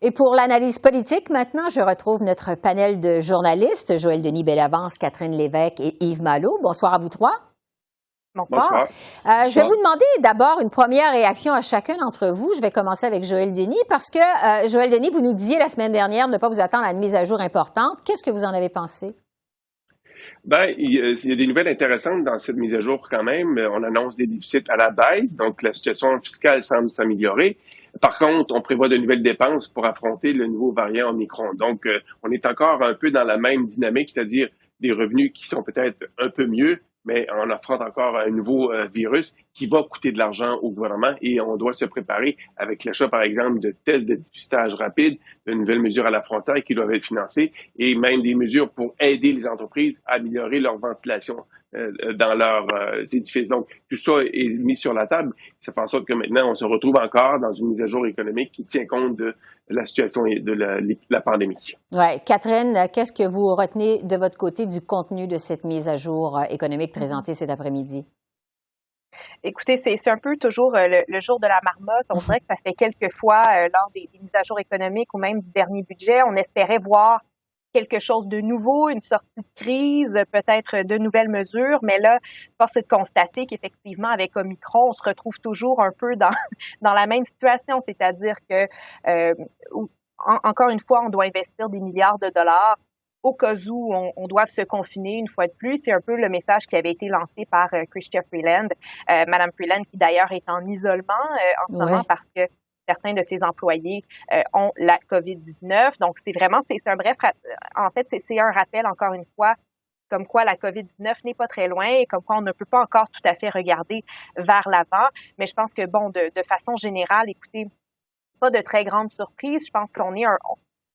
Et pour l'analyse politique, maintenant, je retrouve notre panel de journalistes, Joël Denis Bellavance, Catherine Lévesque et Yves Malo. Bonsoir à vous trois. Bonsoir. Je vais vous demander d'abord une première réaction à chacun d'entre vous. Je vais commencer avec Joël Denis parce que, Joël Denis, vous nous disiez la semaine dernière de ne pas vous attendre à une mise à jour importante. Qu'est-ce que vous en avez pensé? Il y a des nouvelles intéressantes dans cette mise à jour quand même. On annonce des déficits à la baisse, donc la situation fiscale semble s'améliorer. Par contre, on prévoit de nouvelles dépenses pour affronter le nouveau variant Omicron. Donc, on est encore un peu dans la même dynamique, c'est-à-dire des revenus qui sont peut-être un peu mieux, mais on affronte encore un nouveau virus qui va coûter de l'argent au gouvernement et on doit se préparer avec l'achat, par exemple, de tests de dépistage rapide, de nouvelles mesures à la frontière qui doivent être financées et même des mesures pour aider les entreprises à améliorer leur ventilation dans leurs édifices. Donc, tout ça est mis sur la table. Ça fait en sorte que maintenant, on se retrouve encore dans une mise à jour économique qui tient compte de la situation de la pandémie. Oui. Catherine, qu'est-ce que vous retenez de votre côté du contenu de cette mise à jour économique présentée cet après-midi? Écoutez, c'est un peu toujours le jour de la marmotte. On dirait que ça fait quelques fois lors des mises à jour économiques ou même du dernier budget, on espérait voir quelque chose de nouveau, une sortie de crise, peut-être de nouvelles mesures. Mais là, force est de constater qu'effectivement, avec Omicron, on se retrouve toujours un peu dans la même situation. C'est-à-dire que, encore une fois, on doit investir des milliards de dollars au cas où on doit se confiner une fois de plus. C'est un peu le message qui avait été lancé par Chrystia Freeland, Madame Freeland, qui d'ailleurs est en isolement en ce moment parce que certains de ses employés ont la COVID-19. Donc, c'est un bref, en fait, c'est un rappel, encore une fois, comme quoi la COVID-19 n'est pas très loin et comme quoi on ne peut pas encore tout à fait regarder vers l'avant. Mais je pense que, de façon générale, écoutez, pas de très grande surprise. Je pense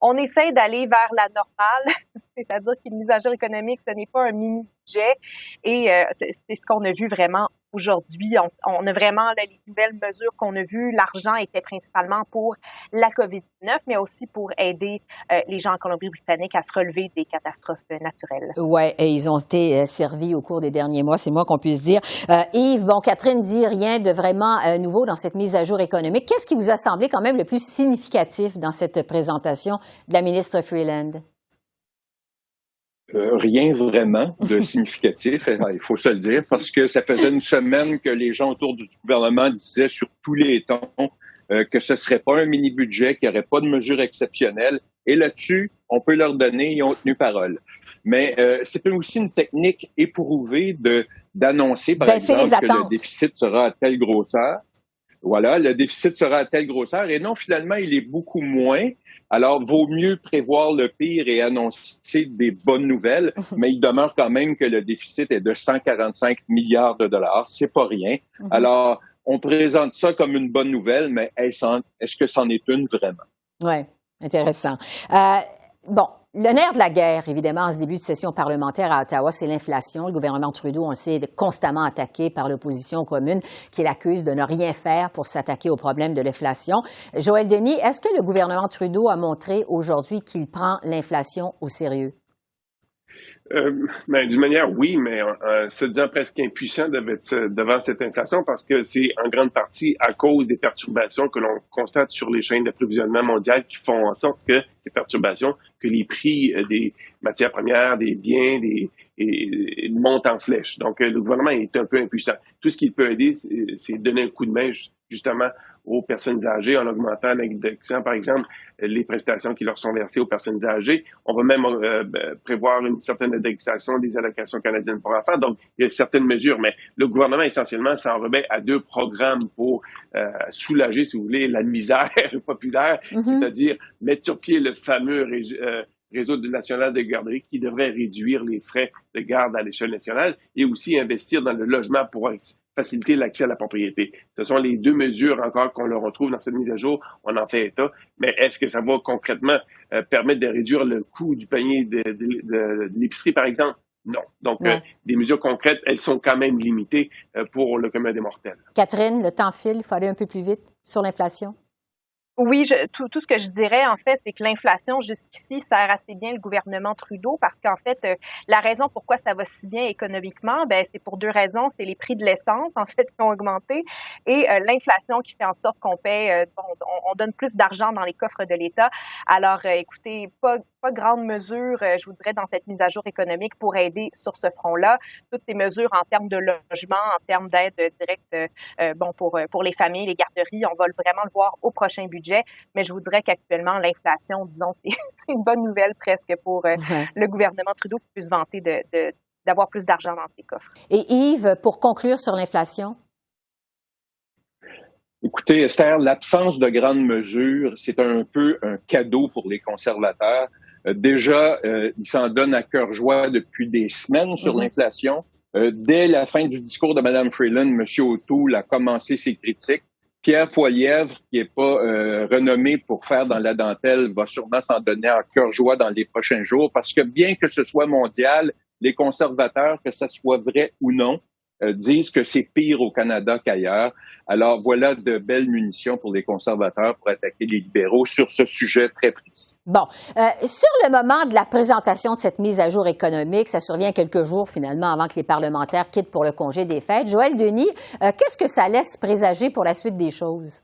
on essaie d'aller vers la normale, c'est-à-dire qu'une mise à jour économique, ce n'est pas un mini-budget. Et c'est ce qu'on a vu vraiment aujourd'hui. On a vraiment les nouvelles mesures qu'on a vues. L'argent était principalement pour la COVID-19, mais aussi pour aider les gens en Colombie-Britannique à se relever des catastrophes naturelles. Oui, et ils ont été servis au cours des derniers mois, c'est moins qu'on puisse dire. Yves, Catherine dit rien de vraiment nouveau dans cette mise à jour économique. Qu'est-ce qui vous a semblé quand même le plus significatif dans cette présentation de la ministre Freeland? Rien vraiment de significatif, il faut se le dire, parce que ça faisait une semaine que les gens autour du gouvernement disaient sur tous les tons que ce serait pas un mini-budget, qu'il n'y aurait pas de mesures exceptionnelles. Et là-dessus, on peut leur donner, ils ont tenu parole. Mais c'est aussi une technique éprouvée d'annoncer, par exemple, que le déficit sera à telle grosseur. Voilà, le déficit sera à telle grosseur. Et non, finalement, il est beaucoup moins. Alors, vaut mieux prévoir le pire et annoncer des bonnes nouvelles, mais il demeure quand même que le déficit est de 145 milliards de dollars. C'est pas rien. Alors, on présente ça comme une bonne nouvelle, mais est-ce que c'en est une vraiment? Oui, intéressant. Le nerf de la guerre, évidemment, en ce début de session parlementaire à Ottawa, c'est l'inflation. Le gouvernement Trudeau, on le sait, est constamment attaqué par l'opposition commune qui l'accuse de ne rien faire pour s'attaquer au problème de l'inflation. Joël Denis, est-ce que le gouvernement Trudeau a montré aujourd'hui qu'il prend l'inflation au sérieux? D'une manière, oui, mais se disant presque impuissant devant cette inflation parce que c'est en grande partie à cause des perturbations que l'on constate sur les chaînes d'approvisionnement mondiales qui font en sorte que ces perturbations, que les prix des matières premières, des biens, montent en flèche. Donc, le gouvernement est un peu impuissant. Tout ce qu'il peut aider, c'est donner un coup de main, justement, aux personnes âgées en augmentant l'indexant, par exemple, les prestations qui leur sont versées aux personnes âgées. On va même prévoir une certaine indexation des allocations canadiennes pour enfants. Donc, il y a certaines mesures, mais le gouvernement, essentiellement, s'en remet à deux programmes pour soulager, si vous voulez, la misère populaire, c'est-à-dire mettre sur pied le fameux réseau national de garderie qui devrait réduire les frais de garde à l'échelle nationale et aussi investir dans le logement pour faciliter l'accès à la propriété. Ce sont les deux mesures encore qu'on le retrouve dans cette mise à jour. On en fait état. Mais est-ce que ça va concrètement permettre de réduire le coût du panier de l'épicerie, par exemple? Non. Donc, des mesures concrètes, elles sont quand même limitées pour le commun des mortels. Catherine, le temps file. Il faut aller un peu plus vite sur l'inflation. Oui, tout ce que je dirais, en fait, c'est que l'inflation, jusqu'ici, sert assez bien le gouvernement Trudeau parce qu'en fait, la raison pourquoi ça va si bien économiquement, ben, c'est pour deux raisons. C'est les prix de l'essence, en fait, qui ont augmenté et l'inflation qui fait en sorte qu'on paie, on donne plus d'argent dans les coffres de l'État. Alors, écoutez, pas grande mesure, je vous dirais, dans cette mise à jour économique pour aider sur ce front-là. Toutes ces mesures en termes de logement, en termes d'aide directe, pour les familles, les garderies, on va vraiment le voir au prochain budget. Mais je vous dirais qu'actuellement, l'inflation, disons, c'est une bonne nouvelle presque pour le gouvernement Trudeau qui puisse vanter d'avoir plus d'argent dans ses coffres. Et Yves, pour conclure sur l'inflation? Écoutez, Esther, l'absence de grandes mesures, c'est un peu un cadeau pour les conservateurs. Déjà, ils s'en donnent à cœur joie depuis des semaines sur l'inflation. Dès la fin du discours de Mme Freeland, M. O'Toole a commencé ses critiques. Pierre Poilievre, qui n'est pas renommé pour faire dans la dentelle, va sûrement s'en donner à cœur joie dans les prochains jours, parce que bien que ce soit mondial, les conservateurs, que ça soit vrai ou non, disent que c'est pire au Canada qu'ailleurs. Alors voilà de belles munitions pour les conservateurs pour attaquer les libéraux sur ce sujet très précis. Bon, sur le moment de la présentation de cette mise à jour économique, ça survient quelques jours finalement avant que les parlementaires quittent pour le congé des fêtes. Joël Denis, qu'est-ce que ça laisse présager pour la suite des choses?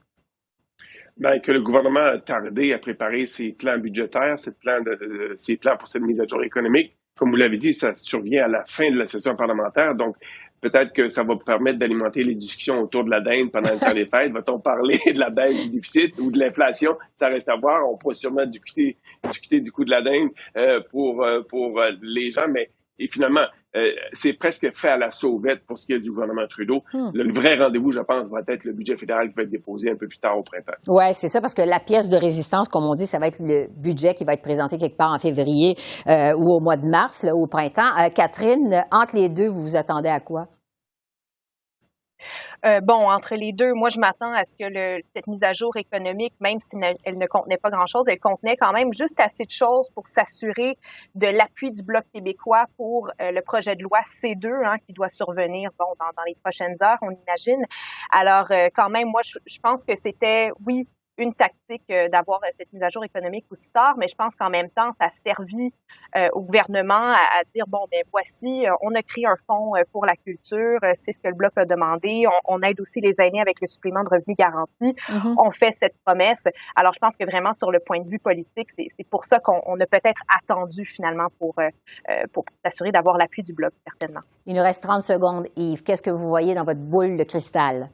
Ben, que le gouvernement a tardé à préparer ses plans budgétaires, ses plans pour cette mise à jour économique. Comme vous l'avez dit, ça survient à la fin de la session parlementaire, donc peut-être que ça va permettre d'alimenter les discussions autour de la dinde pendant le temps des fêtes. Va-t-on parler de la baisse du déficit ou de l'inflation? Ça reste à voir. On pourra sûrement discuter du coût de la dinde pour les gens, mais et finalement, c'est presque fait à la sauvette pour ce qui est du gouvernement Trudeau. Le vrai rendez-vous, je pense, va être le budget fédéral qui va être déposé un peu plus tard au printemps. Oui, c'est ça, parce que la pièce de résistance, comme on dit, ça va être le budget qui va être présenté quelque part en février ou au mois de mars, là, au printemps. Catherine, entre les deux, vous vous attendez à quoi? Entre les deux, moi, je m'attends à ce que cette mise à jour économique, même si elle ne contenait pas grand-chose, elle contenait quand même juste assez de choses pour s'assurer de l'appui du Bloc québécois pour le projet de loi C2 qui doit survenir dans les prochaines heures, on imagine. Alors, quand même, moi, je pense que c'était, oui, une tactique d'avoir cette mise à jour économique aussi tard, mais je pense qu'en même temps, ça a servi au gouvernement à dire, voici, on a créé un fonds pour la culture, c'est ce que le Bloc a demandé, on aide aussi les aînés avec le supplément de revenu garanti, on fait cette promesse. Alors, je pense que vraiment, sur le point de vue politique, c'est pour ça qu'on a peut-être attendu finalement pour s'assurer d'avoir l'appui du Bloc, certainement. Il nous reste 30 secondes, Yves. Qu'est-ce que vous voyez dans votre boule de cristal?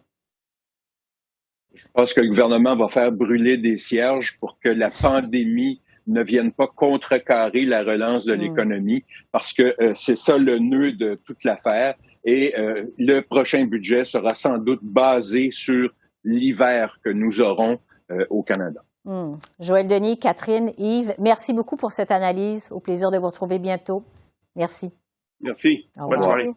Je pense que le gouvernement va faire brûler des cierges pour que la pandémie ne vienne pas contrecarrer la relance de l'économie, parce que c'est ça le nœud de toute l'affaire. Et le prochain budget sera sans doute basé sur l'hiver que nous aurons au Canada. Joël Denis, Catherine, Yves, merci beaucoup pour cette analyse. Au plaisir de vous retrouver bientôt. Merci. Merci. Bonne soirée.